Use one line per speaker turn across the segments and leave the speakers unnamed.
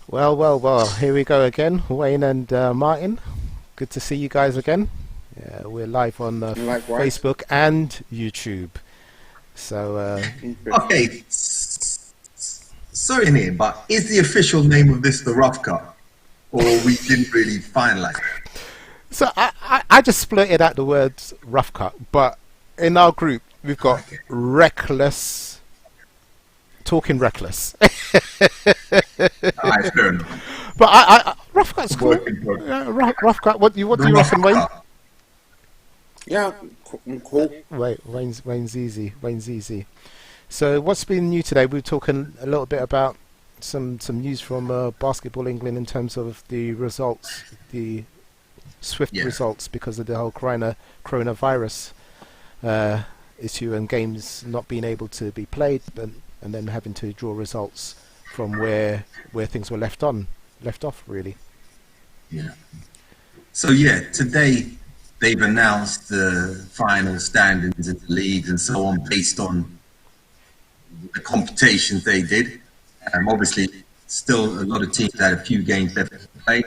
Well, well, well, here we go again, Wayne and Martin. Good to see you guys again. Yeah, we're live on
Likewise.
Facebook and YouTube. So,
Interesting.
Okay, sorry, Ian, but is the official name of this the Rough Cut, or we didn't really finalize it?
so I just splurted out the words rough cut, but in our group we've got
Okay,
reckless, talking reckless.
all right, fair enough.
But rough cut's cool.
Working progress.
Rough cut. What
The
do you
Rough
reckon, Wayne?
Cut.
Yeah, cool.
Wait, Wayne's easy. Wayne's easy. So what's been new today? We were talking a little bit about some news from Basketball England in terms of the results, the swift
Yeah,
results because of the whole coronavirus uh, issue and games not being able to be played, and then having to draw results from where things were left off really.
yeah. So yeah, today they've announced the final standings in the leagues and so on based on the computations they did. Obviously, still a lot of teams had a few games left to play.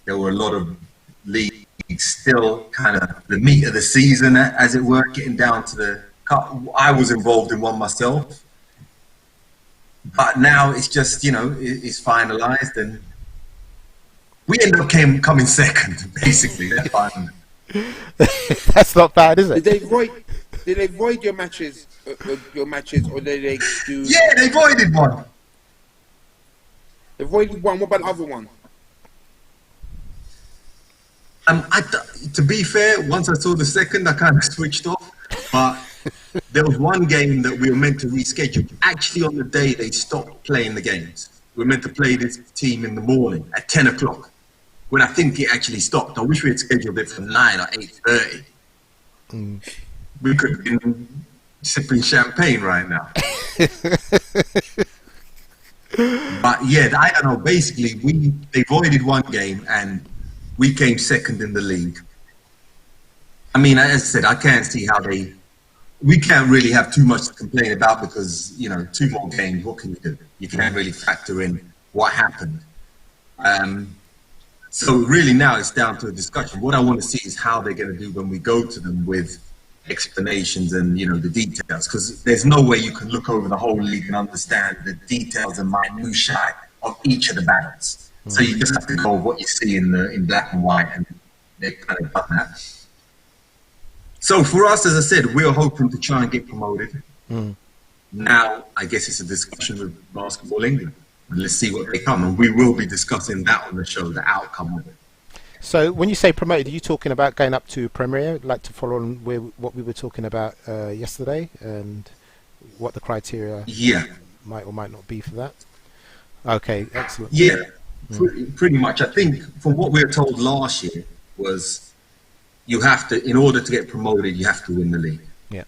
There were a lot of leagues still kind of the meat of the season, as it were, getting down to the cut. I was involved in one myself, but now it's just, it's finalized and we ended up coming second, basically. That's fine.
That's not bad, is
Did
it?
they void? Did they void your matches? Or did they do?
Yeah, they voided one.
They voided one. What about the other one?
To be fair, once I saw the second, I kind of switched off. But there was one game that we were meant to reschedule. Actually, on the day they stopped playing the games, we were meant to play this team in the morning at 10 o'clock. When I think it actually stopped. I wish we had scheduled it for 9 or 8:30.
Mm.
We could have been sipping champagne right now. But yeah, I don't know. Basically, they voided one game and we came second in the league. I mean, as I said, I can't see how we can't really have too much to complain about because, two more games, what can you do? You can't really factor in what happened. So really now it's down to a discussion. What I want to see is how they're going to do when we go to them with explanations and, the details, because there's no way you can look over the whole league and understand the details and minutiae of each of the battles. So you just have to go with what you see in black and white, and they kind of done that. So for us, as I said, we're hoping to try and get promoted.
Mm.
Now, I guess it's a discussion with Basketball England. And let's see what they come. And we will be discussing that on the show, the outcome of it.
So when you say promoted, are you talking about going up to Premier, like to follow on what we were talking about yesterday, and what the criteria
Yeah,
might or might not be for that? Okay, excellent.
yeah, pretty much. I think from what we were told last year was you have to, in order to get promoted, you have to win the league.
Yeah.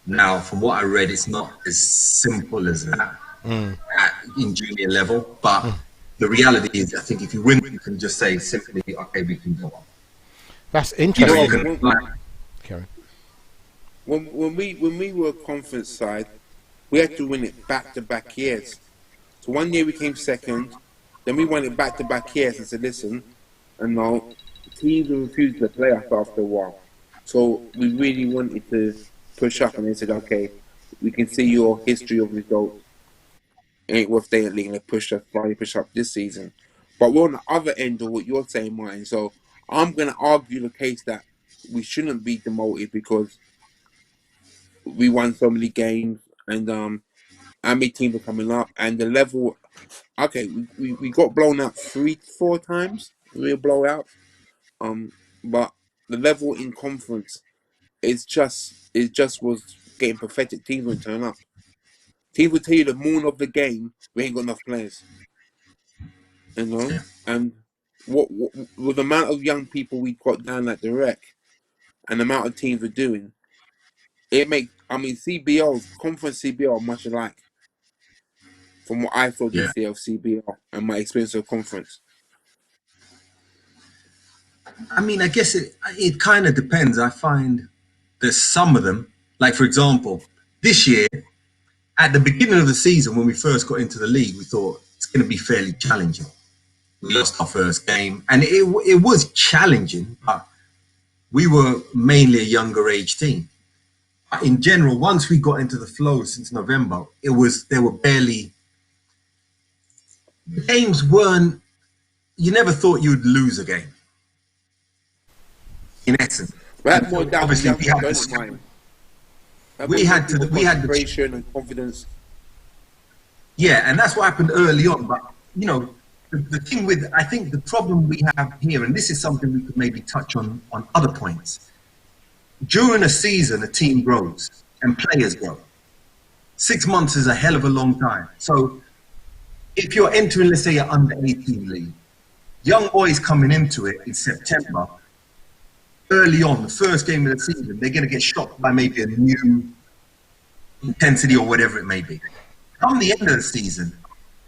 Now, from what I read, it's not as simple as that in junior level, but the reality is, I think if you win, you can just say simply, okay, we can go on.
That's
You
interesting.
can like,
Karen.
When we were a conference side, we had to win it back to back years. So one year we came second, then we won it back to back years and said, listen, and now teams refused to play us after a while. So we really wanted to push up, and they said, okay, we can see your history of results. It ain't worth staying in the league, and they finally push up this season. But we're on the other end of what you're saying, Martin. So I'm going to argue the case that we shouldn't be demoted because we won so many games, and how many teams are coming up, and the level. Okay, we got blown out 3-4 times. Real blowouts. But the level in conference is just was getting pathetic. Teams wouldn't turn up. Teams would tell you the morning of the game we ain't got enough players. You know,
yeah,
and what with the amount of young people we got down at the rec and the amount of teams we're doing, it make I mean CBL conference CBL much alike from what I saw
yeah.
this year of CBL and my experience of conference.
I mean, I guess it kind of depends. I find there's some of them, like for example, this year at the beginning of the season when we first got into the league, we thought it's going to be fairly challenging. We lost our first game, and it was challenging, but we were mainly a younger age team. In general, once we got into the flow since November, there were barely, games weren't, you never thought you'd lose a game, in essence.
But more down
Obviously,
to young,
we had the
concentration and confidence.
Yeah, and that's what happened early on. But you know, the thing with, I think the problem we have here, and this is something we could maybe touch on other points. During a season, a team grows and players grow. 6 months is a hell of a long time. So if you're entering, let's say, an under-18 league, young boys coming into it in September, early on, the first game of the season, they're going to get shocked by maybe a new intensity or whatever it may be. Come the end of the season,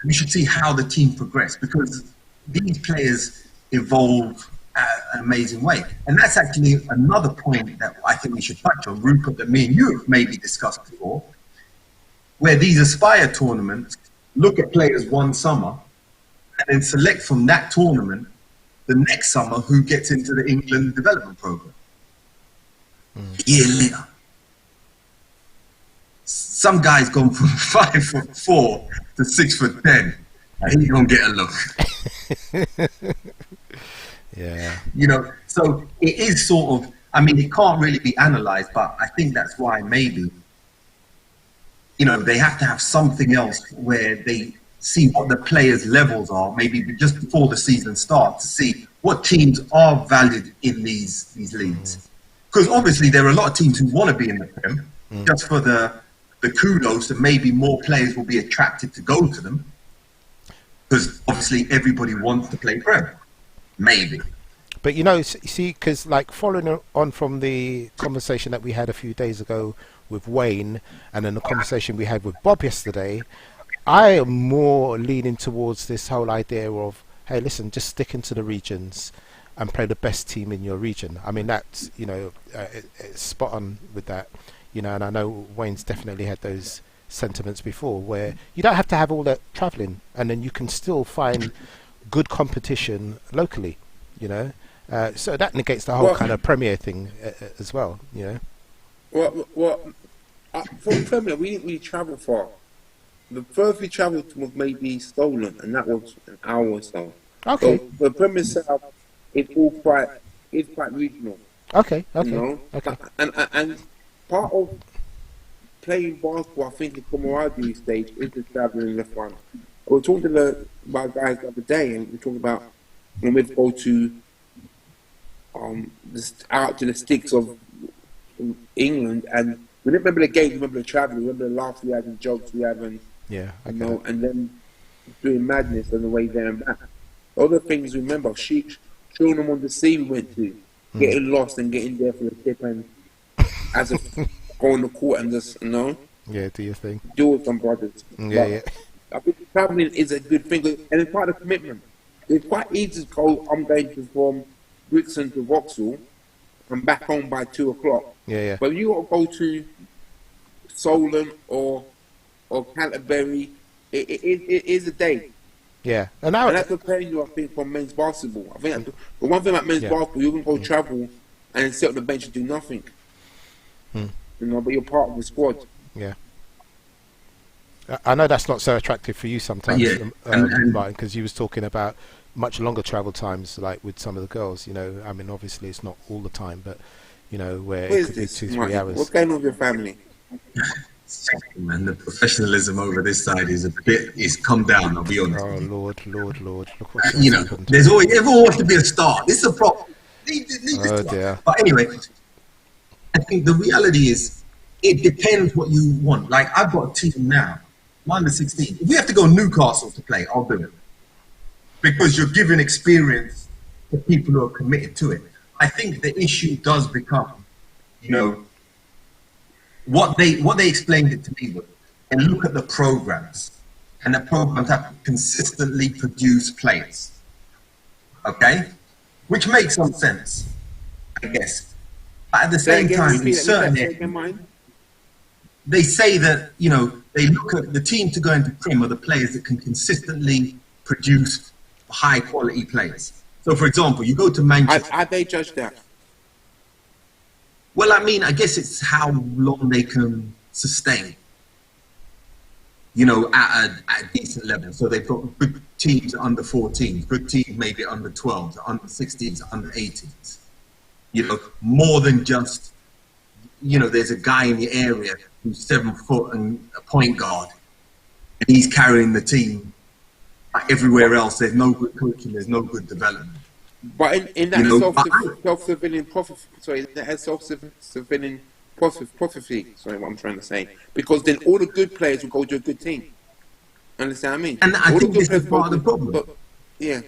we should see how the team progressed, because these players evolve at an amazing way. And that's actually another point that I think we should touch on, Rupert, that me and you have maybe discussed before, where these Aspire tournaments look at players one summer and then select from that tournament the next summer who gets into the England development program. A year later, some guy's gone from 5'4" to 6'10", and he's gonna get a look.
Yeah.
You know, so it is sort of, I mean, it can't really be analysed, but I think that's why maybe, you know, they have to have something else where they see what the players' levels are, maybe just before the season starts, to see what teams are valued in these leagues. Because obviously there are a lot of teams who want to be in the Prem, just for the kudos, and maybe more players will be attracted to go to them. Because obviously everybody wants to play Prem. Maybe.
But you know, see, because like following on from the conversation that we had a few days ago with Wayne, and then the conversation we had with Bob yesterday, I am more leaning towards this whole idea of, hey, listen, just stick into the regions and play the best team in your region. I mean, that's, you know, it's spot on with that, you know, and I know Wayne's definitely had those sentiments before, where you don't have to have all that travelling, and then you can still find good competition locally, you know. So that negates the whole kind of Premier thing as well, you know.
Well, for Premier, we didn't really travel far. The furthest we travelled was maybe Stolen, and that was an hour or so.
Okay.
So the Premier South is quite regional.
Okay.
You know?
Okay.
And part of playing basketball, I think, the camaraderie stage is the travelling left one. We were talking to about guys the other day, and we were talking about when we'd go to out to the sticks of England, and we didn't remember the game, we remember the travel, we remember the laughs we had and jokes we had, and
yeah,
you know, and then doing madness on the way there and back. Other things we remember, showing them on the sea we went to, getting lost and getting there for the tip, and as a go on the court and just, you know,
do your thing,
do with some brothers.
Yeah.
I think traveling is a good thing, and it's part of commitment. It's quite easy to go, I'm going to from Brixton to Vauxhall and back home by 2 o'clock.
Yeah.
But you got to go to Solent or Canterbury, it is a day.
Yeah.
And that's preparing you, I think, for men's basketball. I think the one thing about men's basketball, you can go travel and then sit on the bench and do nothing. You know, but you're part of the squad.
Yeah. I know that's not so attractive for you sometimes, Martin, because you was talking about much longer travel times, like with some of the girls. You know, I mean, obviously it's not all the time, but you know, where it could be 2-3 hours.
What's going on with your family?
Man, the professionalism over this side is come down. I'll be honest.
Oh Lord! Look what's
you know,
happened.
There's always wants to be a star. This is a problem.
Oh dear.
But anyway, I think the reality is, it depends what you want. Like, I've got a team now. I'm under 16. If we have to go Newcastle to play, I'll do it. Because you're giving experience to people who are committed to it. I think the issue does become, you know, what they explained it to me was, and look at the programs. And the programs have to consistently produce players. Okay? Which makes some sense, I guess. But at the same time, in certain areas, they say that, you know, they look at the team to go into Prim are the players that can consistently produce high quality players. So, for example, you go to Manchester.
How they judge that?
Well, I mean, I guess it's how long they can sustain, you know, at a decent level. So they've got good teams under 14s, good teams maybe under 12s, under 16s, under 18s. You know, more than just, you know, there's a guy in the area who's 7 foot and a point guard, and he's carrying the team. Like everywhere else, there's no good coaching, there's no good development.
But in that self-fulfilling prophecy, sorry, what I'm trying to say, because then all the good players will go to a good team. Understand what I mean?
And I think this is part of the problem.
But, yeah.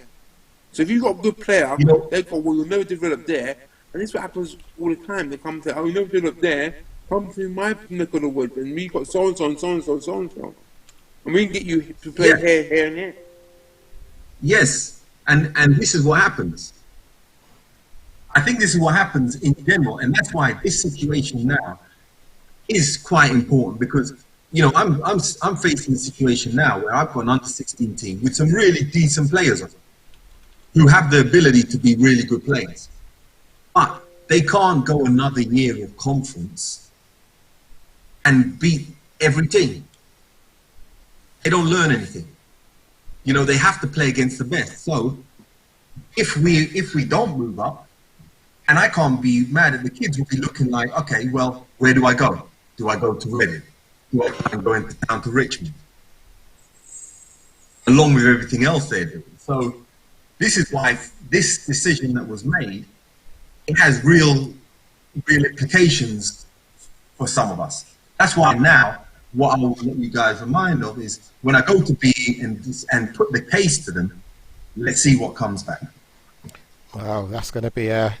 So if you've got a good player,
you know,
they go, well, you'll never develop there. And this is what happens all the time. They come to, oh, you'll never develop there. Come to my neck of the woods, and we got so-and-so and so-and-so and so-and-so. And we can get you to play here and there.
Yes. And this is what happens. I think this is what happens in general, and that's why this situation now is quite important, because you know I'm facing a situation now where I've got an under-16 team with some really decent players on it, who have the ability to be really good players, but they can't go another year of conference and beat every team. They don't learn anything. You know, they have to play against the best. So if we don't move up, and I can't be mad at the kids, will be looking like, okay, well, where do I go? Do I go to Reading? Do I go down to Richmond? Along with everything else they're doing. So this is why this decision that was made, it has real implications for some of us. That's why now, what I will let you guys remind of is when I go to BE and put the case to them, let's see what comes back.
Wow, that's going to be a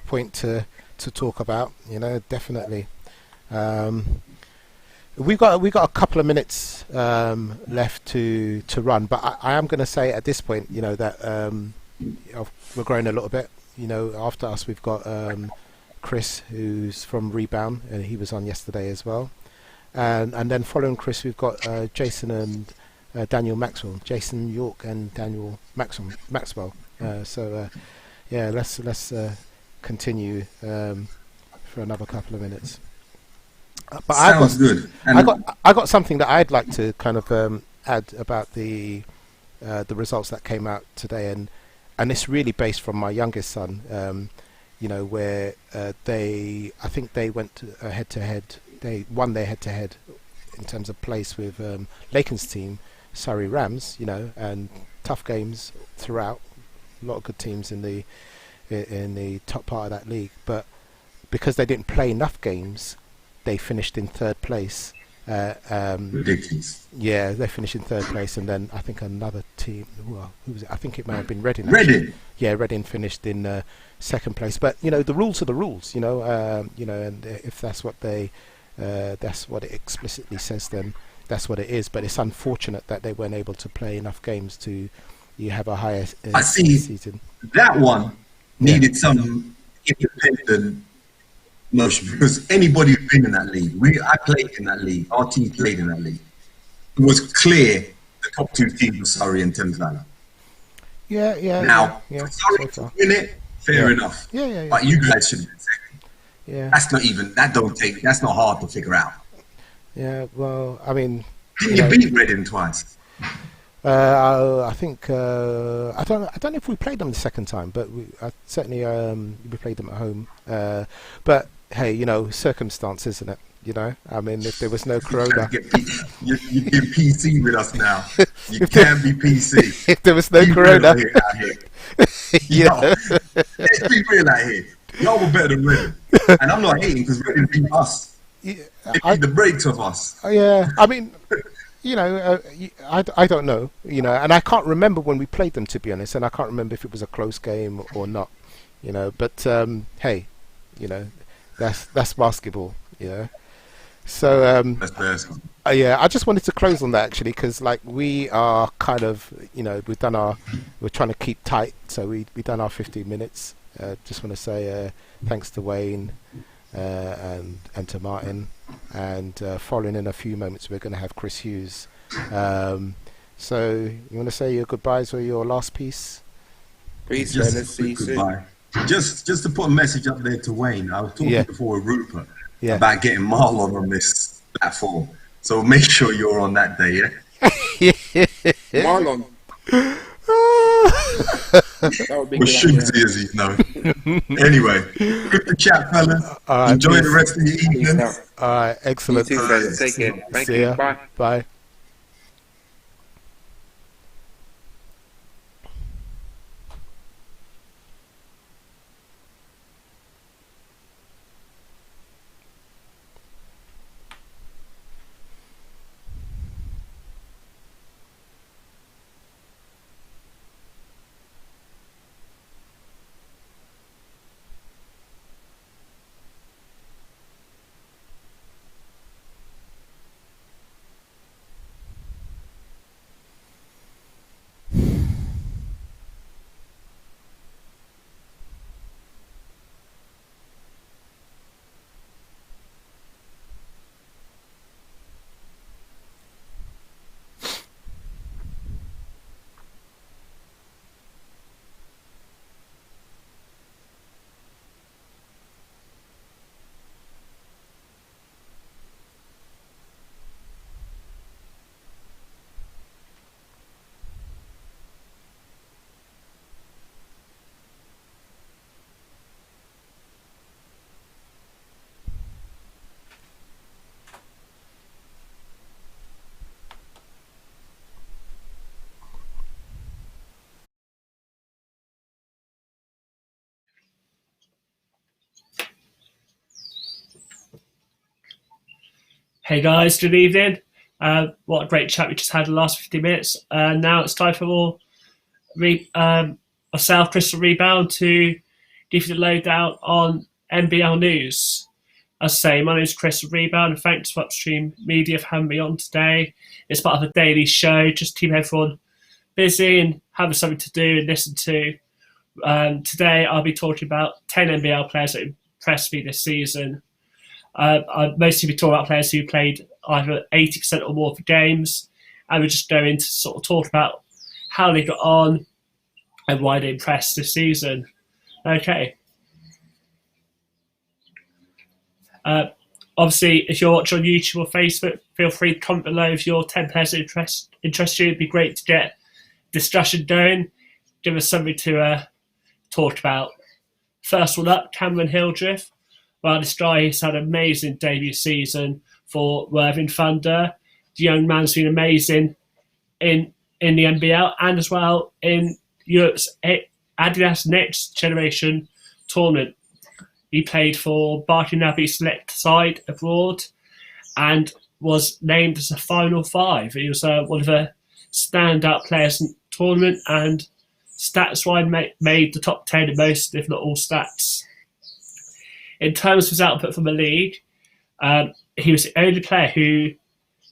point to talk about. You know, definitely. We've got a couple of minutes left to run, but I am going to say at this point, you know, that we're growing a little bit. You know, after us, we've got Chris, who's from Rebound, and he was on yesterday as well. And then following Chris, we've got Jason and Daniel Maxwell, Jason York and Daniel Maxwell. Yeah, let's continue for another couple of minutes. But
Sounds good.
I got something that I'd like to kind of add about the results that came out today, and it's really based from my youngest son. You know, where I think they went head to head. They won their head to head in terms of place with Laken's team, Surrey Rams. You know, and tough games throughout. A lot of good teams in the top part of that league, but because they didn't play enough games, they finished in third place.
Ridiculous.
Yeah, they finished in third place, and then I think another team. Well, who was it? I think it may have been Reading.
Reading.
Yeah, Reading finished in second place. But you know, the rules are the rules. You know, and if that's what that's what it explicitly says, then that's what it is. But it's unfortunate that they weren't able to play enough games to. You have a higher season.
That one needed some independent motion, because anybody who's been in that league, I played in that league, our team played in that league. It was clear the top two teams were Surrey and Thames Valley.
Yeah.
Now,
yeah,
Surrey to win it, fair enough.
Yeah.
But you guys should have been second.
Yeah.
That's not hard to figure out.
Yeah, well, I mean...
Didn't you beat Reading twice?
I think I don't know if we played them the second time, but we played them at home. But hey, you know, circumstance, isn't it? You know, I mean, if there was no Corona,
you get PC with us now. You can be PC.
If there was no Corona,
yeah. Let's be real out here. Y'all were better than Reading, and I'm not hating because Reading beat us. Yeah, they beat the brakes of us.
Yeah, I mean. You know, I don't know, you know, and I can't remember when we played them, to be honest, and I can't remember if it was a close game or not, you know, but hey, you know, that's basketball, you know. So
that's basketball.
Yeah, I just wanted to close on that actually, because like we are kind of, you know, we're trying to keep tight, so we done our 15 minutes. Just want to say thanks to Wayne and to Martin and following in a few moments, we're going to have Chris Hughes. So you want to say your goodbyes or your last piece?
Peace,
Just
fellas. See you soon.
goodbye. Just to put a message up there to Wayne. I was talking before with Rupert about getting Marlon on this platform. So make sure you're on that day,
Marlon. That would be
Or
good.
Shugsy, as he's known. Anyway, good to chat, fellas.
right,
Enjoy
peace.
the rest of your
Peace
evening.
out.
All right,
You
excellent.
too, fellas. Take care. Thank
See
you.
ya.
Bye.
Bye.
Hey guys, good evening. What a great chat we just had the last 50 minutes. Now it's time for more myself, Crystal Rebound, to give you the lowdown on NBL news. As I say, my name is Crystal Rebound, and thanks to Upstreamedia for having me on today. It's part of a daily show, just to keep everyone busy and having something to do and listen to. Today I'll be talking about 10 NBL players that impressed me this season. I've mostly been talking about players who played either 80% or more of the games, and we're just going to sort of talk about how they got on and why they impressed this season. Okay. Obviously, if you're watching on YouTube or Facebook, feel free to comment below if your 10 players that interest you. It'd be great to get discussion going. Give us something to talk about. First one up, Cameron Hildreth. Well, this guy has had an amazing debut season for Worthing Thunder. The young man's been amazing in the NBL and as well in Europe's Adidas Next Generation tournament. He played for Barking Abbey select side abroad and was named as a Final Five. He was one of the standout players in the tournament, and stats-wise made the top 10 in most, if not all, stats. In terms of his output from the league, he was the only player who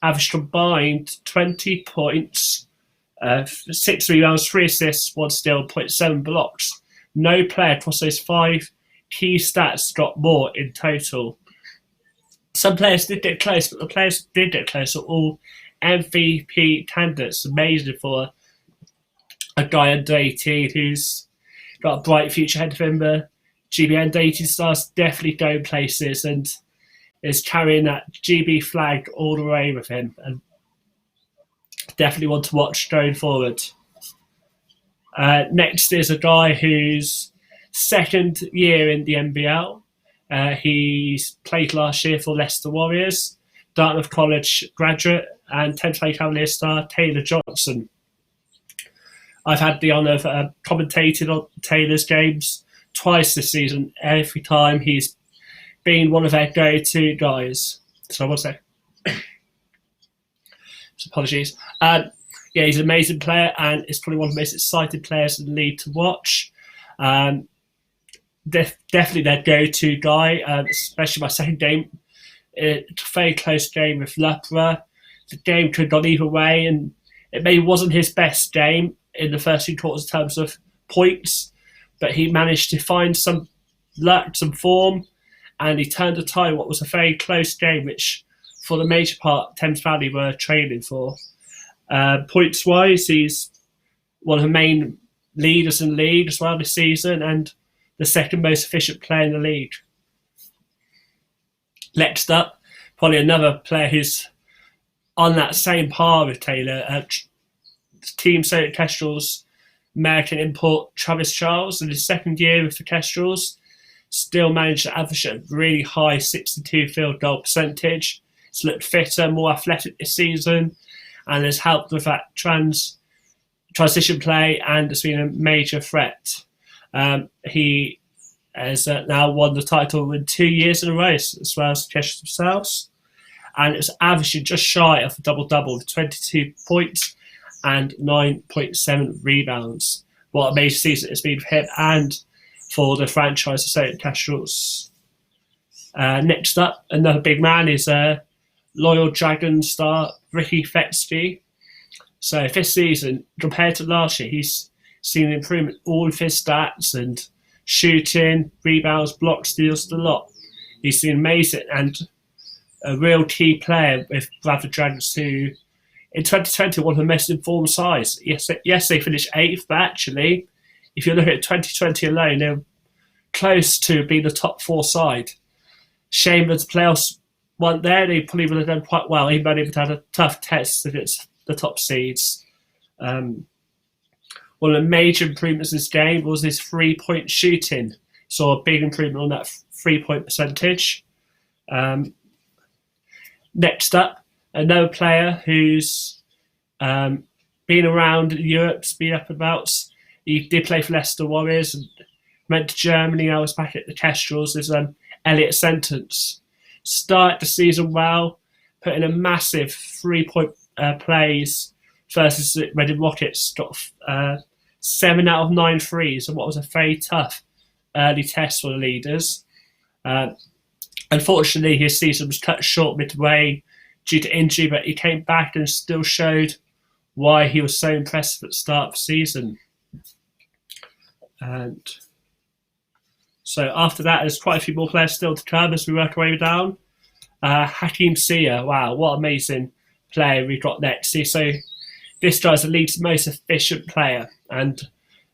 averaged combined 20 points, 6 rebounds, 3 assists, 1 steal, 0.7 blocks. No player across those 5 key stats got more in total. Some players did get close, but the players who did get close are all MVP candidates. Amazing for a guy under 18 who's got a bright future ahead of him. The GB under 18 stars definitely going places and is carrying that GB flag all the way with him, and definitely one to watch going forward. Next is a guy who's second year in the NBL. He's played last year for Leicester Warriors, Dartmouth College graduate, and 10th Play Cavalier star Taylor Johnson. I've had the honour of commentating on Taylor's games twice this season. Every time he's been one of their go-to guys. So I want to say, apologies. Yeah, he's an amazing player, and is probably one of the most exciting players in the league to watch. Definitely their go-to guy, especially my second game. It's a very close game with Lepra. The game could have gone either way, and it maybe wasn't his best game in the first 2 quarters in terms of points, but he managed to find some luck, some form, and he turned the tide what was a very close game, which for the major part, Thames Valley were training for. Points-wise, he's one of the main leaders in the league as well this season, and the second most efficient player in the league. Next up, probably another player who's on that same par with Taylor, Team Solar Kestrel's American import Travis Charles, in his second year with the Kestrels, still managed to average a really high 62 field goal percentage. He's looked fitter, more athletic this season, and has helped with that transition play, and has been a major threat. He has now won the title in 2 years in a row, as well as the Kestrels themselves, and it's averaging just shy of a double-double with 22 points and 9.7 rebounds. What a major season it's been for him and for the franchise of St. Kestrels. Next up, another big man is Loyal Dragon star Ricky Fetsky. So this season, compared to last year, he's seen an improvement in all of his stats and shooting, rebounds, blocks, steals, the lot. He's been amazing and a real key player with Bradford Dragons, who in 2020 one of the most informed sides. Yes, they finished 8th, but actually, if you look at 2020 alone, they're close to being the top 4 side. Shame that the playoffs weren't there. They probably would have done quite well, even though they've had a tough test against the top seeds. One of the major improvements in this game was his 3-point shooting. Saw a big improvement on that 3-point percentage. Next up, another player who's been around Europe, been up and about. He did play for Leicester Warriors and went to Germany. I was back at the Kestrels. Is Elliot Sentence. Started the season well, put in a massive 3-point plays versus the Reading Rockets. Got 7 out of 9 threes, and what was a very tough early test for the leaders. Unfortunately, his season was cut short midway due to injury, but he came back and still showed why he was so impressive at the start of the season. And so after that, there's quite a few more players still to come as we work our way down. Hakeem Sia, wow, what an amazing player we got next. So this guy's the league's most efficient player. And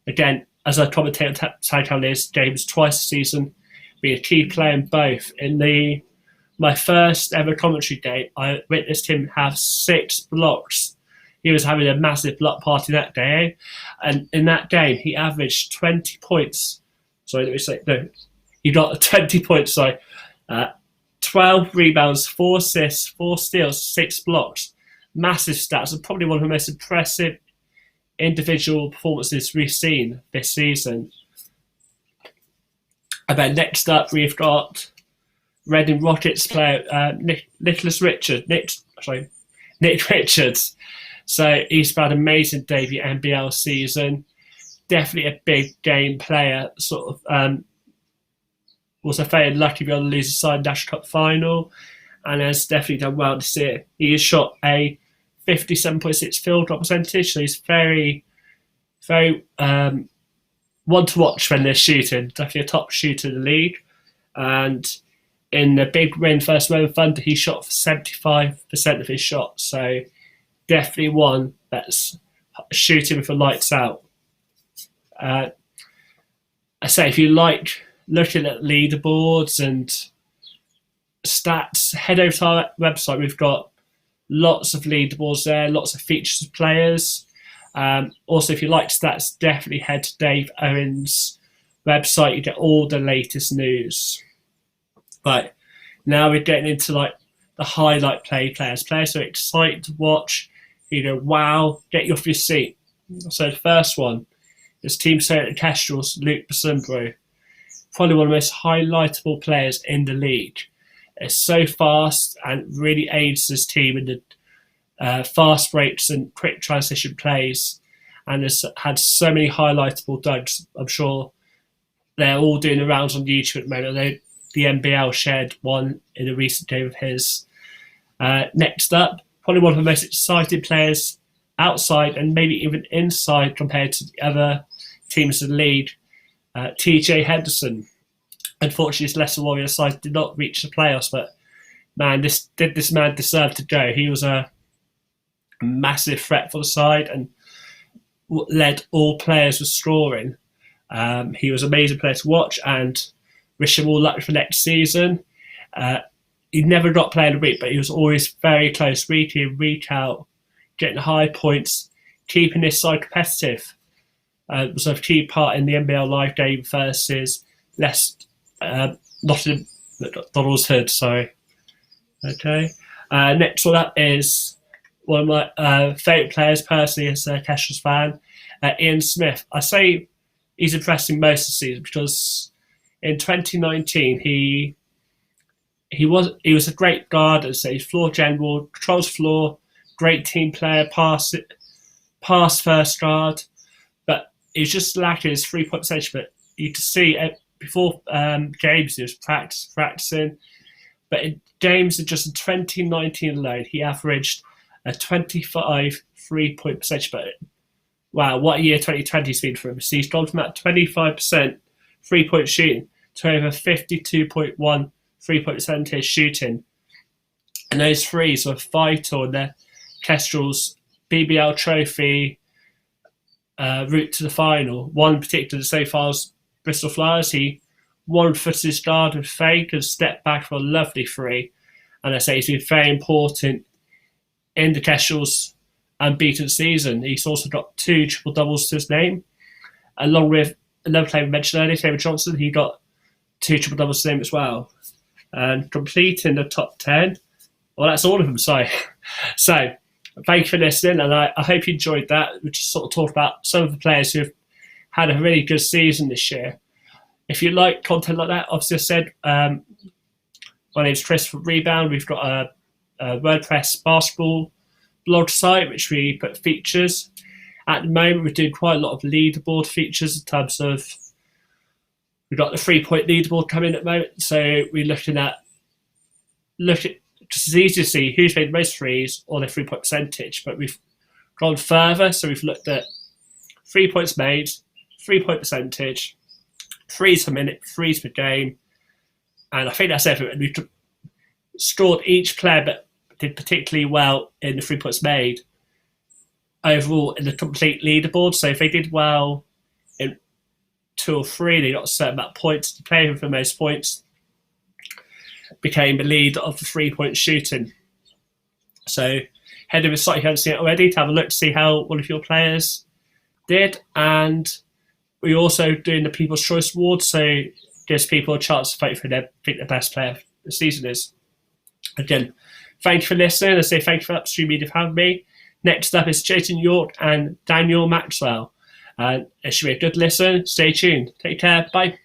again, as I commentate on Tag games twice a season, being a key player in both. In my first ever commentary game, I witnessed him have 6 blocks. He was having a massive block party that day. And in that game, he averaged 20 points. Sorry, let me say, no. He got 20 points, 12 rebounds, 4 assists, 4 steals, 6 blocks. Massive stats, and probably one of the most impressive individual performances we've seen this season. And then next up, we've got Reading Rockets player Nick Richards. So he's had an amazing debut NBL season. Definitely a big game player. Sort of was very lucky to be on the loser side National Cup final, and has definitely done well this year. He has shot a 57.6 field goal percentage, so he's very, very one to watch when they're shooting. Definitely a top shooter in the league. And in the big win first moment Thunder, he shot 75% of his shots. So definitely one that's shooting with the lights out. I say, if you like looking at leaderboards and stats, head over to our website. We've got lots of leaderboards there, lots of features of players. Also, if you like stats, definitely head to Dave Owen's website. You get all the latest news. Right, now we're getting into like the highlight players who are excited to watch. You go, wow, get you off your seat. So the first one is Team St. Kestrel's Luke Basumbro. Probably one of the most highlightable players in the league. It's so fast and really aids his team in the fast breaks and quick transition plays, and has had so many highlightable dunks. I'm sure they're all doing the rounds on YouTube at the moment. The NBL shared one in a recent game of his. Next up, probably one of the most exciting players outside and maybe even inside compared to the other teams in the league, TJ Henderson. Unfortunately, his Leicester Warriors side did not reach the playoffs, but man, this man deserve to go. He was a massive threat for the side and led all players with scoring. He was an amazing player to watch, and wish him all luck for next season. He never got player of the week, but he was always very close, week in, week out, getting high points, keeping his side competitive. Was a key part in the NBL Live game versus Nottingham Donald's Hood. Sorry. Okay. Next one up is one of my favourite players personally as a Keshel's fan, Ian Smith. I say he's impressing most of the season because in 2019 he was a great guard, as a floor general, controls floor, great team player, pass first guard, but he was just lacking his 3-point percentage. But you could see before games he was practicing, but in games just in 2019 alone, he averaged a 25 3-point percentage. But wow, what a year 2020 has been for him. So he's gone from that 25% 3-point shooting to over 52.1 3-point percentage shooting. And those threes were vital in the Kestrel's BBL trophy route to the final. One particular so far was Bristol Flyers. He one-footed his guard with fake and stepped back for a lovely three. And I say he's been very important in the Kestrel's unbeaten season. He's also got 2 triple-doubles to his name, along with another player we mentioned earlier, David Johnson. He got 2 triple-doubles to his name as well. And completing the top 10. Well, that's all of them, sorry. So, thank you for listening, and I hope you enjoyed that. We just sort of talked about some of the players who have had a really good season this year. If you like content like that, obviously I said, my name's Chris from Rebound. We've got a WordPress basketball blog site, which we put features. At the moment, we're doing quite a lot of leaderboard features in terms of, we've got the 3-point leaderboard coming at the moment. So we're looking at, because it's easy to see who's made the most threes or their 3-point percentage, but we've gone further. So we've looked at 3 points made, 3-point percentage, threes per minute, threes per game. And I think that's everything. We've scored each player that did particularly well in the 3 points made overall in the complete leaderboard. So if they did well in 2 or 3, they got a certain amount of points. The player with the most points became the lead of the 3-point shooting. So head over to the site if you haven't seen it already to have a look to see how one of your players did. And we're also doing the People's Choice Awards, so gives people a chance to vote for their think the best player of the season is. Again, thank you for listening. I say thank you for Upstreamedia for having me. Next up is Jason York and Daniel Maxwell. It should be a good listen. Stay tuned. Take care. Bye.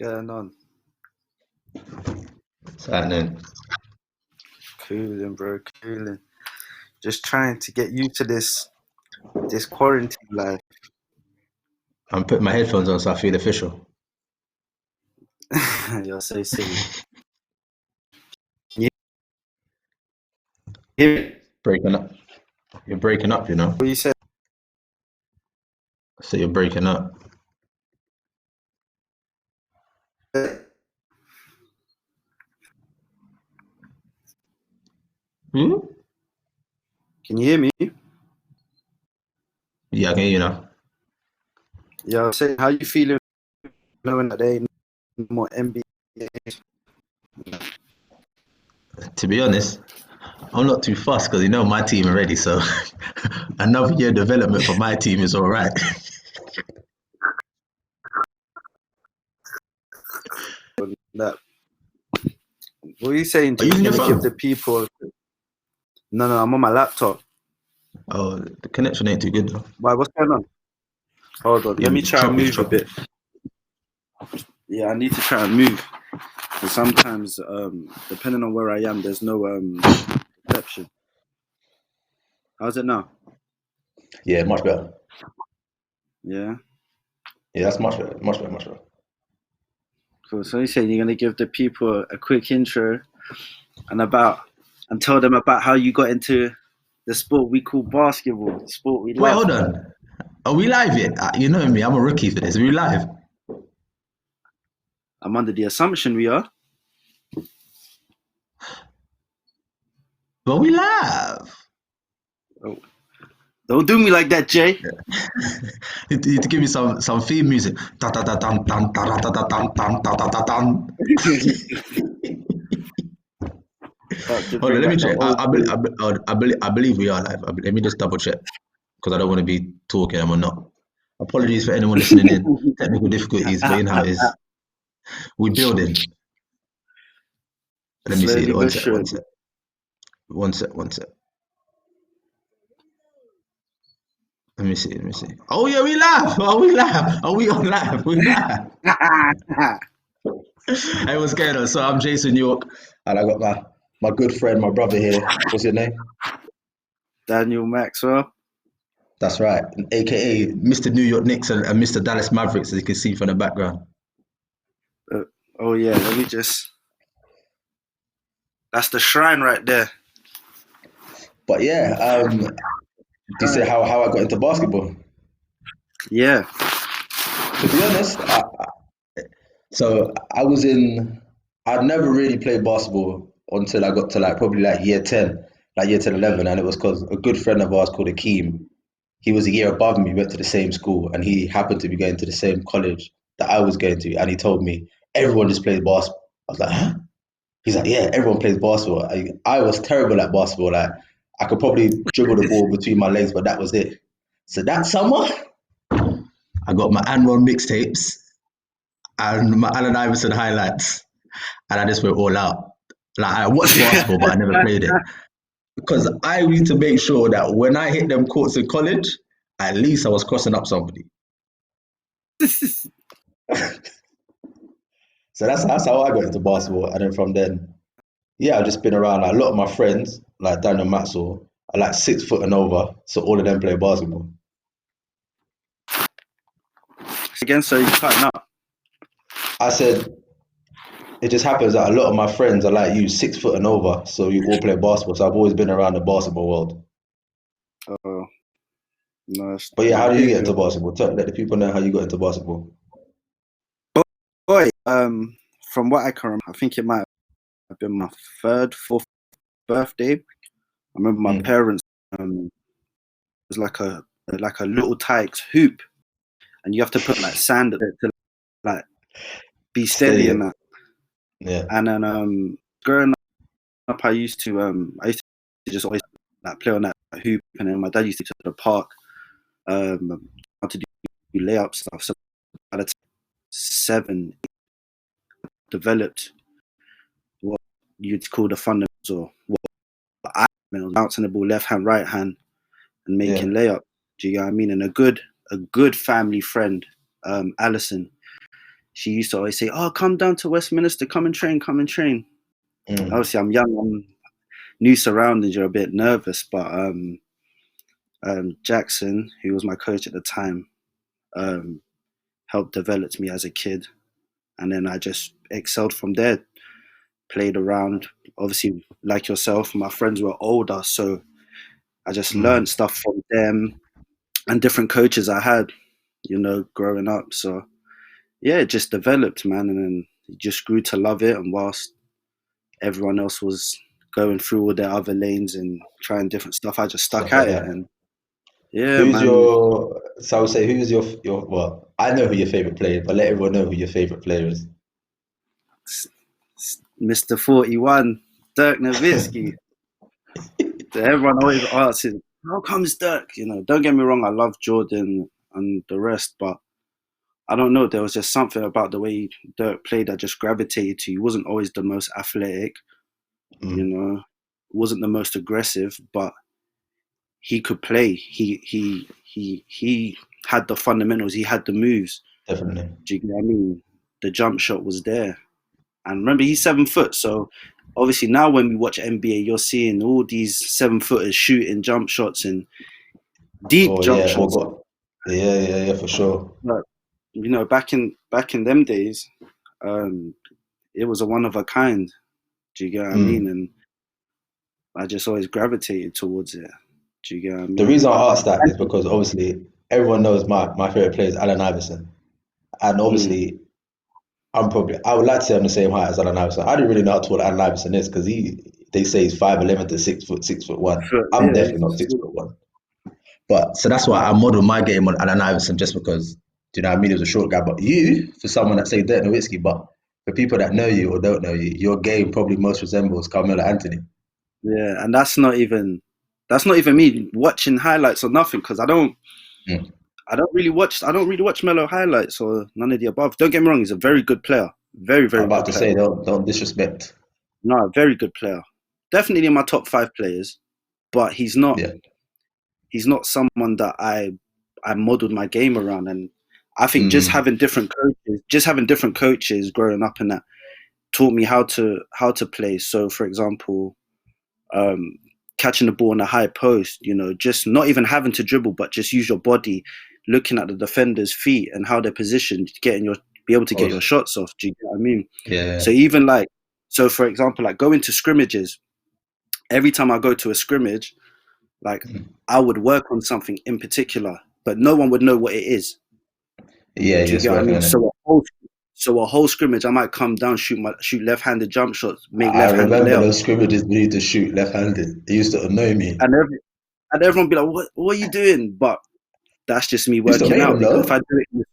going on?
What's happening?
Cooling, bro, cooling. Just trying to get used to this quarantine life.
I'm putting my headphones on so I feel official.
You're so silly. You
Breaking up. You're breaking up, you know?
what you said?
So you're breaking up. Hmm?
Can you hear me?
Yeah, I can hear you now.
Yeah, I was saying, how you feeling knowing that there ain't no more NBA?
To be honest, I'm not too fussed because you know my team already, so another year development for my team is all right.
That. What are you saying?
Are you using
You're
your
gonna give
phone?
the people? No, I'm on my laptop.
Oh, the connection ain't too good though.
Why? What's going on? Hold on. Let me
It's
try and
choppy,
move a bit. Yeah, I need to try and move. And sometimes, depending on where I am, there's no reception. How's it now?
Yeah, much better.
Yeah.
Yeah, that's much better. Much better, much better.
Cool. So you're saying you're gonna give the people a quick intro and tell them about how you got into the sport we call basketball, the sport we
Wait,
love.
hold on. Are we live yet? You know me, I'm a rookie for this. Are we live?
I'm under the assumption we are.
Well, we live.
Oh. Don't do me like that, Jay.
You need to give me some theme music. Da da da dum dum da da da da dum dum da da da dum. Hold on, let me check. I believe we are live. Let me just double check because I don't want to be talking and we're not. Apologies for anyone listening in. Technical difficulties, but you know how it is. We're building. Let me see.
Slowly
One
but
sec.
surely.
One sec. Let me see. Oh yeah, we live. Oh, we live. Oh, we on live. We live. Hey, what's going on? So I'm Jason York, and I got my good friend, my brother here. What's your name?
Daniel Maxwell.
That's right, aka Mr. New York Knicks and Mr. Dallas Mavericks, as you can see from the background.
Oh yeah, let me just. That's the shrine right there.
But yeah, do you say how I got into basketball?
Yeah.
To be honest, I'd never really played basketball until I got to probably year 10, year 10, 11, and it was because a good friend of ours called Akeem, he was a year above me, went to the same school, and he happened to be going to the same college that I was going to, and he told me, everyone just plays basketball. I was like, huh? He's like, yeah, everyone plays basketball. I was terrible at basketball. I could probably dribble the ball between my legs, but that was it. So that summer, I got my Anron mixtapes and my Allen Iverson highlights, and I just went all out. I watched basketball, but I never played it because I need to make sure that when I hit them courts in college, at least I was crossing up somebody. So that's how I got into basketball, and then from then, yeah, I've just been around. A lot of my friends, like Daniel Maxwell, are 6 foot and over, so all of them play basketball.
Again, so you're cutting up.
I said, it just happens that a lot of my friends are like you, 6 foot and over, so you all play basketball. So I've always been around the basketball world.
Oh, nice.
But yeah, how did you get into basketball? Let the people know how you got into basketball.
Boy, from what I can remember, I think it might have been my fourth birthday. I remember my parents. It was like a little Tikes hoop, and you have to put sand at it to be steady and that.
Yeah.
And then growing up, I used to just always play on that hoop, and then my dad used to go to the park how to do layup stuff. So by the time 7, developed what you'd call the fundamentals, or what I mean, bouncing the ball left hand, right hand, and making layup. Do you know what I mean? And a good family friend, Alison, she used to always say, "Oh, come down to Westminster, come and train, come and train." Obviously, I'm young, I'm new surroundings, you're a bit nervous, but Jackson, who was my coach at the time, helped develop me as a kid, and then I just excelled from there. Played around, obviously, like yourself, my friends were older, so I just learned stuff from them and different coaches I had, growing up. So yeah, it just developed, man, and then just grew to love it. And whilst everyone else was going through all their other lanes and trying different stuff, I just stuck
Stuff
at
like
it.
that.
And yeah,
Who's
man,
your? So I would say, who's your? Well, I know who your favorite player is, but let everyone know who your favorite player is.
Mr. 41, Dirk Nowitzki. Everyone always asks, how comes Dirk? Don't get me wrong, I love Jordan and the rest, but I don't know. There was just something about the way Dirk played that just gravitated to. He wasn't always the most athletic, wasn't the most aggressive, but he could play. He had the fundamentals. He had the moves.
Definitely.
Do you get what I mean? The jump shot was there. And remember, he's 7 foot. So obviously now when we watch NBA, you're seeing all these 7-footers shooting jump shots and deep
Oh
jump
yeah,
shots.
yeah, for sure.
But back in them days, it was a one of a kind. Do you get what I mean? And I just always gravitated towards it. Do you get what I mean?
The reason I asked that is because obviously everyone knows my favorite player is Allen Iverson, and obviously I would like to say I'm the same height as Allen Iverson. I didn't really know how tall Allen Iverson is because they say he's 5'11" to 6 foot, 6'1". I'm definitely not 6'1". But so that's why I modeled my game on Allen Iverson, just because, do you know what I mean? He was a short guy. But you, for someone that say Dirk Nowitzki, but for people that know you or don't know you, your game probably most resembles Carmelo Anthony.
Yeah, and that's not even me watching highlights or nothing, because I don't really watch Melo highlights or none of the above. Don't get me wrong, he's a very good player. Very, very
I'm about
good
to
player.
say, don't disrespect.
No, very good player. Definitely in my top 5 players, but he's not someone that I modeled my game around. And I think just having different coaches growing up and that taught me how to play. So for example, catching the ball in a high post, just not even having to dribble, but just use your body, looking at the defender's feet and how they're positioned, be able to get your shots off. Do you get what I mean?
Yeah.
So even so for example, like going to scrimmages, every time I go to a scrimmage, like I would work on something in particular, but no one would know what it is.
Yeah,
Do you
just
get what I
working
mean?
on it.
So a whole scrimmage, I might come down, shoot left-handed jump shots, make
I
left-handed
remember
layups.
those scrimmages we need to shoot left-handed. It used to annoy me.
And everyone be like, what are you doing? But that's just me
You used to
working
make
out,
them
because if I
though.
do it,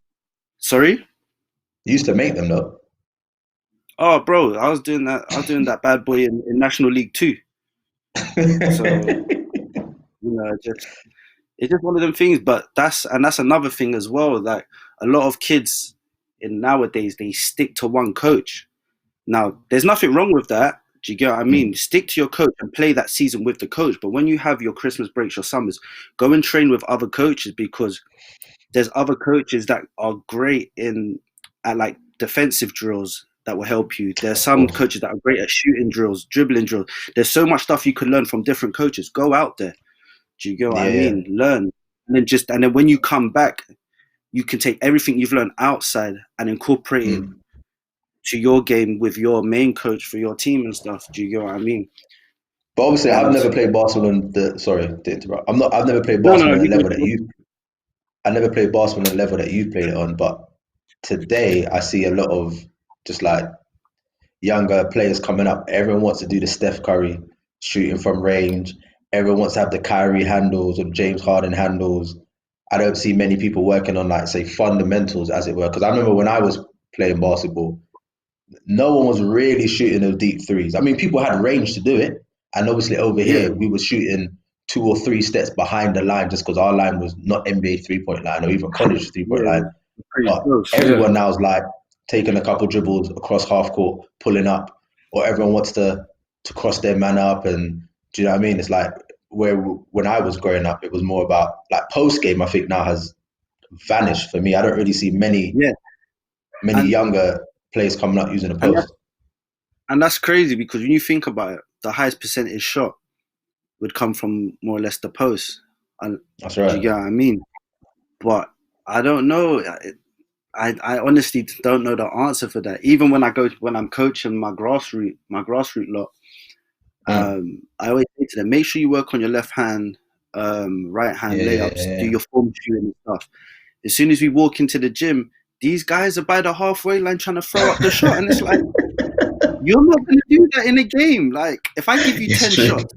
sorry?
You used to make them though.
Oh, bro, I was doing that bad boy in National League 2. So, it's just one of them things. But that's another thing as well. Like a lot of kids in nowadays, they stick to one coach. Now, there's nothing wrong with that. Do you get what I mean? Stick to your coach and play that season with the coach. But when you have your Christmas breaks, your summers, go and train with other coaches, because there's other coaches that are great at like defensive drills that will help you. There's some coaches that are great at shooting drills, dribbling drills. There's so much stuff you can learn from different coaches. Go out there. Do you get what I mean? Learn. And then when you come back, you can take everything you've learned outside and incorporate it to your game with your main coach for your team and stuff. Do you get what I mean?
But obviously, I've never played basketball sorry to interrupt. I've never played
No,
basketball at
you
the level
go.
that you. I never played basketball at the level that you played it on. But today, I see a lot of just like younger players coming up. Everyone wants to do the Steph Curry shooting from range. Everyone wants to have the Kyrie handles or James Harden handles. I don't see many people working on, like, say, fundamentals, as it were. Because I remember when I was playing basketball, no one was really shooting those deep threes. I mean, people had range to do it. And obviously over here, we were shooting 2 or 3 steps behind the line, just because our line was not NBA 3-point line or even college 3-point line. But everyone now is like taking a couple dribbles across half court, pulling up, or everyone wants to cross their man up. And do you know what I mean? It's like when I was growing up, it was more about like post game. I think now has vanished for me. I don't really see many many
And
younger players coming up using the
and
post.
that's crazy, because when you think about it, the highest percentage shot would come from more or less the post. And
That's
do you
right.
get what I mean? But I don't know. I honestly don't know the answer for that. Even when I'm coaching my grassroots lot,
Mm.
I always say to them, make sure you work on your left hand, right hand
Yeah, yeah,
layups, do
yeah.
your form shooting and stuff. As soon as we walk into the gym, these guys are by the halfway line trying to throw up the shot, and it's like, you're not going to do that in a game. Like, if I give you
It's
10
true.
shots,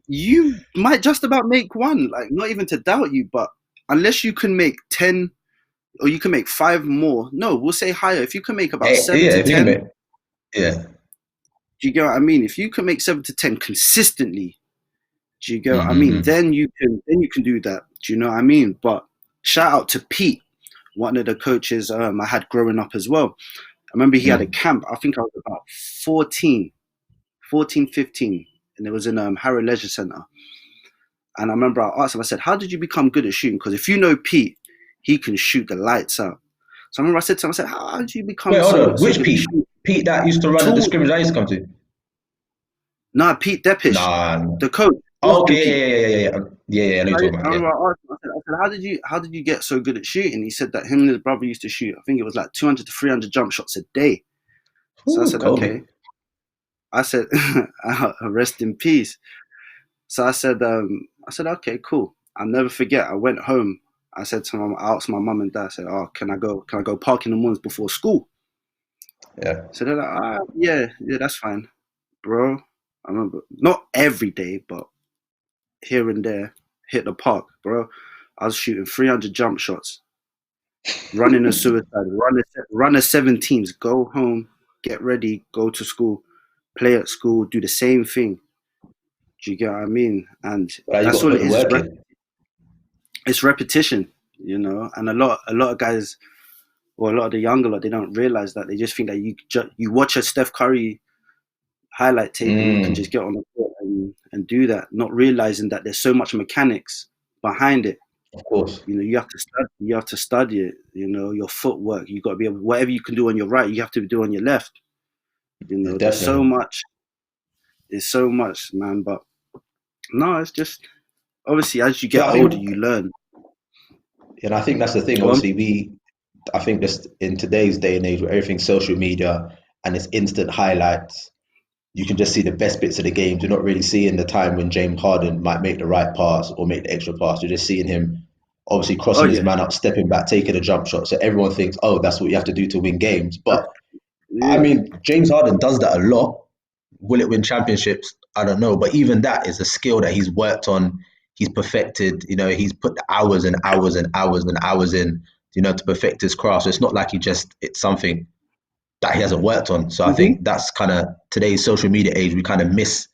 you might just about make one. Like, not even to doubt you, but unless you can make 10 or you can make 5 more, no, we'll say higher. If you can make about
Hey,
7
yeah,
to
if you can
10,
make, yeah.
do you get what I mean? If you can make 7 to 10 consistently, do you get what I mean?
Mm-hmm.
Then you can do that. Do you know what I mean? But shout out to Pete, one of the coaches I had growing up as well. I remember he had a
Mm.
camp. I think I was about 14, 15, and it was in Harrow Leisure Centre. And I remember I asked him, I said, how did you become good at shooting? Because if you know Pete, he can shoot the lights out. So I remember I said to him, I said, how did you
Wait,
become
hold
so
on.
so
Which
good at
Pete?
shooting?
Pete that used to run at the
Tall.
scrimmage I used to come to?
Nah, Pete Depish,
Nah.
the coach,
Oh,
Austin
okay,
Pete.
yeah. I know you're talking
I
about, yeah.
remember I asked him, I said, how did you get so good at shooting? He said that him and his brother used to shoot, I think it was like 200 to 300 jump shots a day. So I
Ooh,
said,
Kobe.
okay. I said, rest in peace. So I said, okay, cool. I'll never forget. I went home. I said to I asked my mum and dad, I said, oh, can I go park in the mornings before school?
Yeah.
So they're like, yeah, that's fine, bro. I remember, not every day, but here and there, hit the park, bro. I was shooting 300 jump shots, running a suicide, run a 17s, go home, get ready, go to school, play at school, do the same thing. Do you get what I mean? And
Well, you got
that's
to
all
put
it
the
is.
work in.
It's repetition, you know. And a lot of guys, or a lot of the younger lot, they don't realize that. They just think that you watch a Steph Curry highlight tape and you can just
Mm,
get on the court and do that, not realizing that there's so much mechanics behind it.
of course.
You know, you have to study it. You know, your footwork. You got to be able, whatever you can do on your right, you have to do on your left. You
Yeah,
know, there's so
definitely.
much. There's so much, man. But no, it's just obviously as you
Yeah,
get
I
older,
think,
you learn.
and I think that's the thing.
Go on.
Obviously, I think just in today's day and age where everything's social media and it's instant highlights, you can just see the best bits of the games. You're not really seeing the time when James Harden might make the right pass or make the extra pass. You're just seeing him obviously
Oh
crossing his
yeah,
man up, stepping back, taking a jump shot. So everyone thinks, oh, that's what you have to do to win games.
that's,
But I
yeah.
mean, James Harden does that a lot. Will it win championships? I don't know. But even that is a skill that he's worked on. He's perfected. You know, he's put the hours and hours and hours and hours in, you know, to perfect his craft. So it's not like it's something that he hasn't worked on. So I
Mm-hmm.
think that's kind of today's social media age. We kind of miss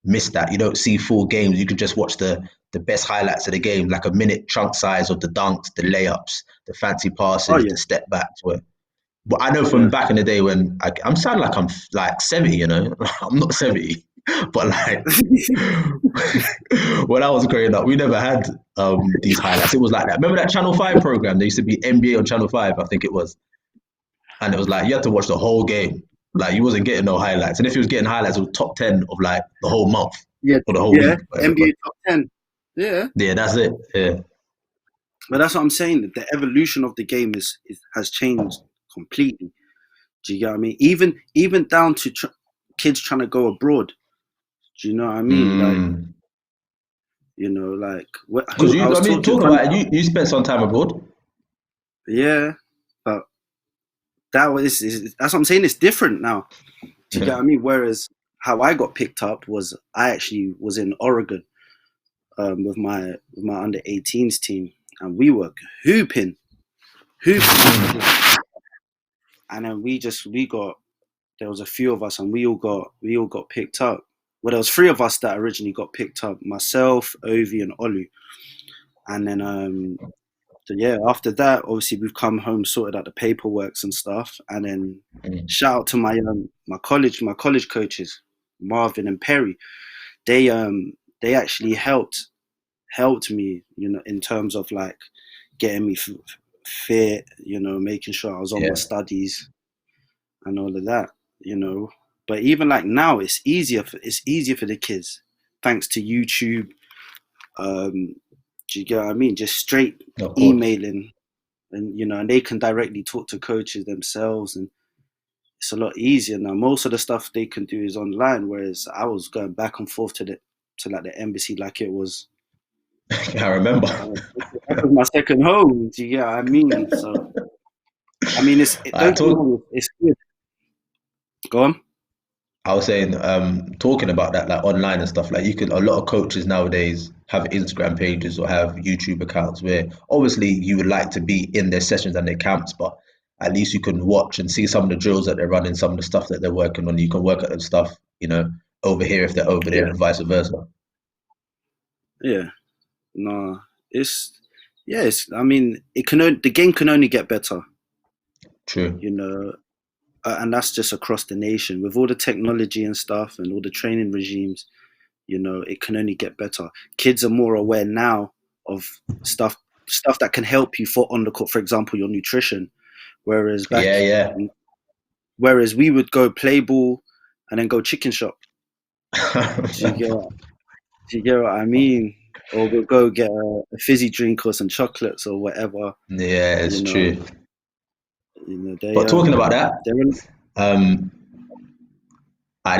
that. You don't see full games. You can just watch the best highlights of the game, like a minute chunk size of the dunks, the layups, the fancy
Oh
passes,
yeah,
the step backs. But I know from
yeah.
back in the day when I'm sounding like I'm like 70, you know, I'm not 70, but like when I was growing up, we never had these highlights. It was like that. Remember that Channel 5 program? There used to be NBA on Channel 5, I think it was. And it was like you had to watch the whole game. Like you wasn't getting no highlights. And if you was getting highlights, it was top 10 of like the whole month
Yeah,
or the whole
yeah.
week, whatever it was.
NBA top 10. Yeah,
Yeah, that's it. Yeah.
but that's what I'm saying. The evolution of the game has changed completely. Do you get what I mean? Even down to kids trying to go abroad. Do you know what I mean? Like,
Mm.
you know, like
Because
I
you,
was
I mean,
talking.
talk
Funny,
about it. You spent some time abroad.
yeah, but that's what I'm saying. It's different now. Do you get what I mean? Whereas how I got picked up was I actually was in Oregon with my under 18s team, and we were hooping, and then we got there was a few of us, and we all got picked up. Well, there was 3 of us that originally got picked up: myself, Ovi, and Olu. And then so yeah, after that, obviously we've come home, sorted out the paperworks and stuff, and then
Mm.
shout out to my college coaches, Marvin and Perry. They actually helped me, you know, in terms of like getting me fit, making sure I was on
Yeah.
my studies and all of that, But even like now, it's easier for the kids, thanks to YouTube. Do you get what I mean? Just straight
Of course.
emailing, and and they can directly talk to coaches themselves, and it's a lot easier now. Most of the stuff they can do is online, whereas I was going back and forth to the embassy like it was.
I remember.
That was my second home. Do you get what I mean? So, I mean, don't get me wrong, it's good. Go on.
I was saying, talking about that, like online and stuff, like a lot of coaches nowadays have Instagram pages or have YouTube accounts where obviously you would like to be in their sessions and their camps, but at least you can watch and see some of the drills that they're running, some of the stuff that they're working on. You can work at them stuff, over here if they're over there and vice versa.
Yeah. No, I mean, the game can only get better.
True.
And that's just across the nation with all the technology and stuff and all the training regimes. It can only get better. Kids are more aware now of stuff that can help you on the court. For example, your nutrition. Whereas whereas we would go play ball and then go chicken shop. Do you get what I mean? Or we'll go get a fizzy drink or some chocolates or whatever.
Yeah, it's true.
But
talking about that, this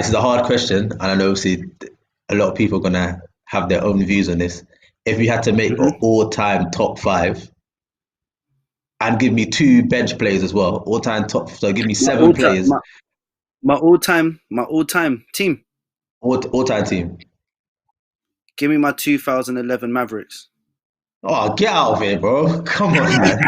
is a hard question, and I know obviously a lot of people are gonna have their own views on this. If you had to make an all-time top 5, and give me 2 bench players as well, all-time top, so give me 7 players.
My all-time team.
All-time team.
Give me my 2011 Mavericks.
Oh, get out of here, bro! Come on, man.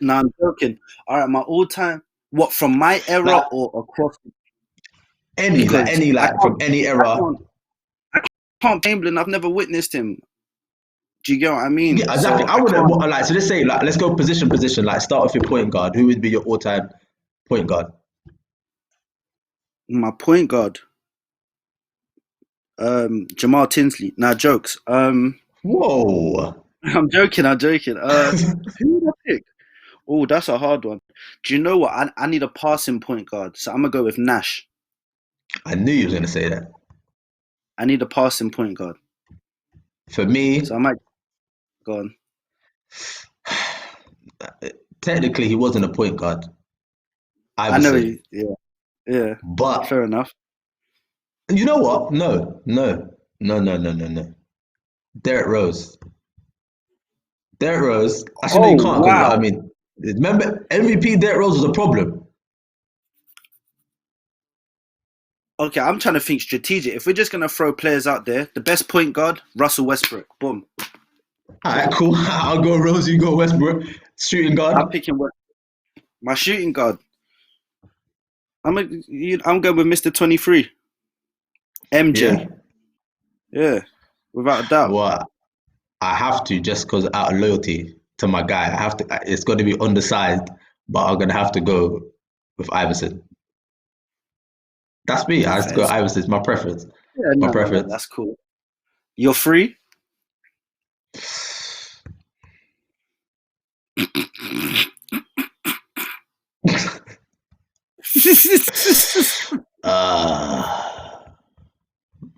No, I'm joking. All right, my all-time. What, from my era or across?
Any from any era.
I can't Chamberlain. I've never witnessed him. Do you get what I mean?
Yeah, exactly.
So
I wouldn't so let's say let's go position. Like start with your point guard. Who would be your all-time point guard?
My point guard. Jamal Tinsley. Nah, jokes.
Whoa.
I'm joking. Who would I pick? Oh, that's a hard one. Do you know what? I need a passing point guard, so I'm gonna go with Nash.
I knew you was gonna say that.
I need a passing point guard.
For me,
so I might go on.
Technically, he wasn't a point guard.
I know he. Yeah.
But
fair enough.
You know what? No. Derrick Rose. Actually, you can't.
Wow.
I mean, remember MVP Derrick Rose was a problem.
Okay, I'm trying to think strategic. If we're just gonna throw players out there, the best point guard, Russell Westbrook. Boom.
All right, cool. I'll go Rose. You go Westbrook. Shooting guard.
I'm picking my shooting guard. I'm going with Mr. 23. MJ. Yeah, without a doubt.
Well, I have to, just because out of loyalty to my guy. I have to. It's got to be undersized, but I'm gonna have to go with Iverson. That's me. I have to go Iverson. It's my preference.
Yeah, my preference. No, that's cool. You're free.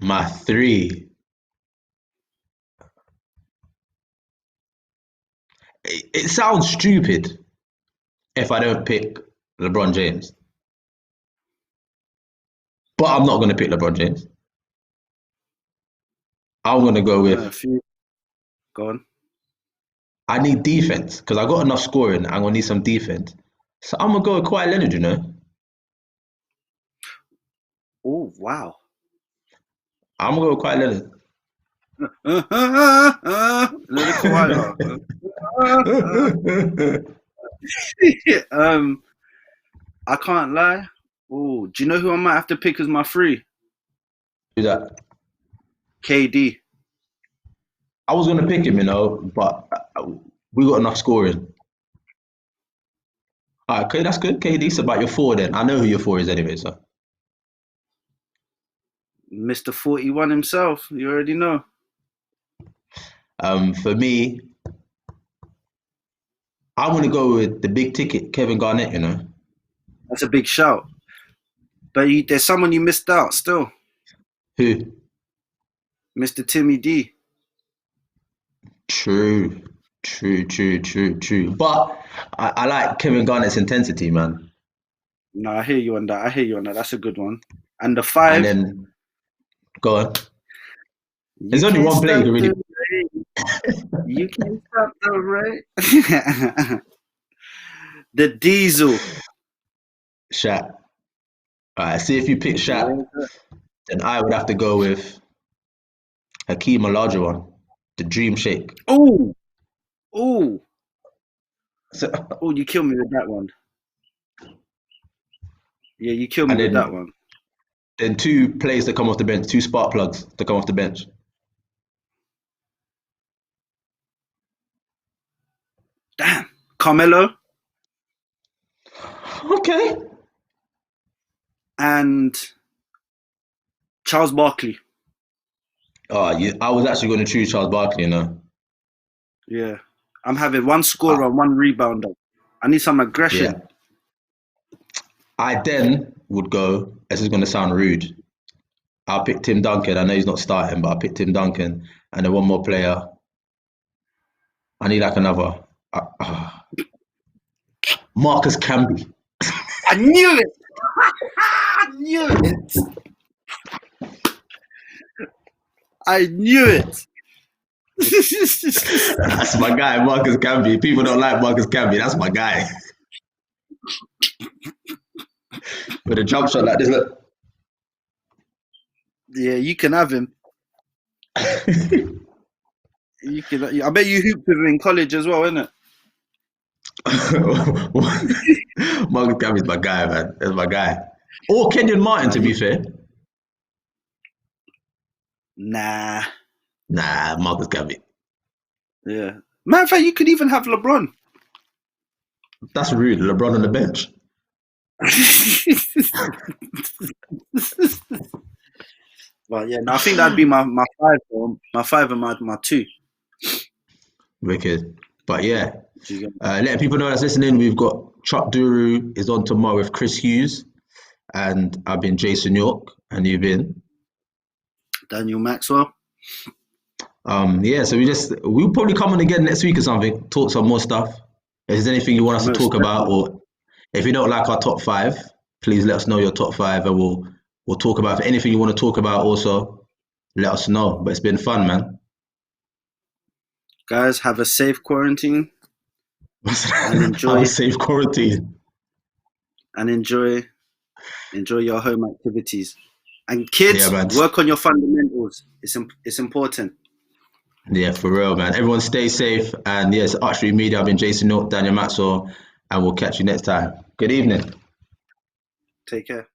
My 3. It sounds stupid if I don't pick LeBron James, but I'm not going to pick LeBron James. I'm going to go with.
Go on.
I need defense because I got enough scoring. I'm going to need some defense, so I'm going to go with Kawhi Leonard.
Oh wow!
I'm going to go with Kawhi Leonard.
I can't lie. Oh, do you know who I might have to pick as my 3?
Who's that?
KD.
I was gonna pick him, but we got enough scoring. All right, okay, that's good. KD's about your 4 then. I know who your 4 is anyway, so.
Mr. 41 himself. You already know.
For me, I want to go with the big ticket, Kevin Garnett. You know,
That's a big shout. But there's someone you missed out still,
who?
Mr. Timmy D.
True. But I like Kevin Garnett's intensity, man.
No, I hear you on that. That's a good one. And the
And
5.
then go on.
You
There's only
can't
one player
stop
who really.
the rain. You can't stop the rain. The Diesel.
Shaq. All right. See if you pick Shaq, then I would have to go with Hakeem Olajuwon, the Dream Shake.
Oh, oh,
So,
oh! You killed me with that one. Yeah, you killed me
and
with that one.
then 2 players that come off the bench, 2 spark plugs that come off the bench.
Damn, Carmelo
Okay.
and Charles Barkley.
Oh, I was actually going to choose Charles Barkley, you know.
Yeah, I'm having 1 scorer and 1 rebounder. I need some aggression.
Yeah. I then would go, this is going to sound rude, I'll pick Tim Duncan. I know he's not starting, but I'll pick Tim Duncan. And then one more player. I need like another. Marcus Camby.
I knew it. I knew it. I knew it.
That's my guy, Marcus Camby. People don't like Marcus Camby. That's my guy. With a jump shot like this, look.
Yeah, you can have him. You can. I bet you hooped with him in college as well, isn't it?
Marcus Camby's my guy, man. That's my guy. Or Kenyon Martin, to be fair.
Nah,
Marcus Camby.
Yeah. Matter of fact, you could even have LeBron.
That's rude. LeBron on the bench.
But yeah, no, I think that'd be my 5, my 5 and my 2.
Wicked. But yeah, letting people know that's listening, we've got Chuck Duru is on tomorrow with Chris Hughes, and I've been Jason York, and you've been
Daniel Maxwell.
Yeah, so we'll probably come on again next week or something, talk some more stuff. If there's anything you want us to talk about, or if you don't like our top 5, please let us know your top 5, and we'll talk about. If anything you want to talk about, also let us know. But it's been fun, man.
Guys, have a safe quarantine. And enjoy.
Have a safe quarantine.
And enjoy your home activities. And kids, work on your fundamentals. It's important.
Yeah, for real, man. Everyone stay safe. And yes, Upstreamedia. I've been Jason Note, Daniel Maxwell, and we'll catch you next time. Good evening.
Take care.